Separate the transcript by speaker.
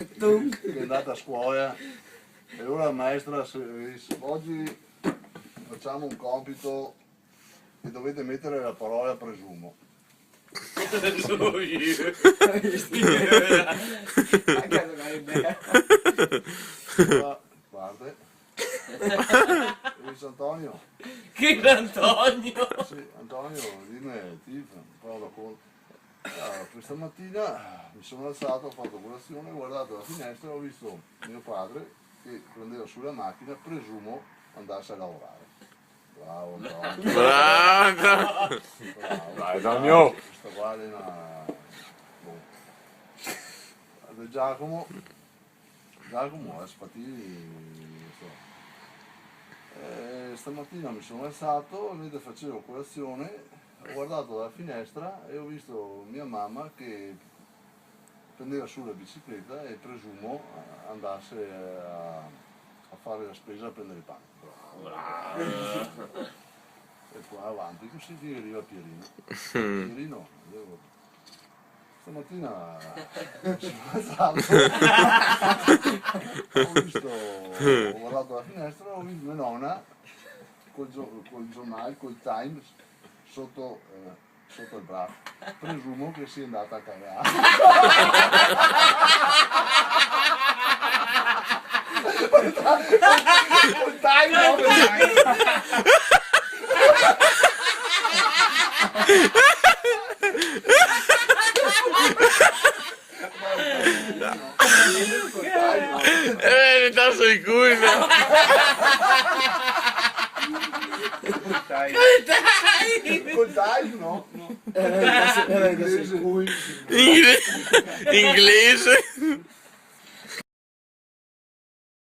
Speaker 1: che è andata a scuola e ora la maestra oggi facciamo un compito e dovete mettere la parola presumo.
Speaker 2: Sono io.
Speaker 1: Guarda, Luis Antonio.
Speaker 2: Che Antonio?
Speaker 1: Sì, Antonio, dimmi, ti parlo con... questa mattina mi sono alzato, ho fatto colazione, ho guardato la finestra e ho visto mio padre che prendeva sulla macchina, presumo andasse a lavorare. Bravo Antonio.
Speaker 3: Bravo!
Speaker 1: Dai
Speaker 3: Antonio.
Speaker 1: Questa qua è una... boh. Guarda, Giacomo è Spatini, non so. Stamattina mi sono alzato, mentre facevo colazione, ho guardato dalla finestra e ho visto mia mamma che prendeva su la bicicletta e presumo andasse a fare la spesa a prendere il pane. E qua avanti, così che arriva Pierino. Pierino, stamattina mi sono alzato, ho guardato la finestra, ho visto mia nonna col giornale, col Times sotto il braccio. Presumo che sia andata a cagare. Col Times, no,
Speaker 3: Ne tasso di culo!
Speaker 1: col Times, no?
Speaker 3: Inglese!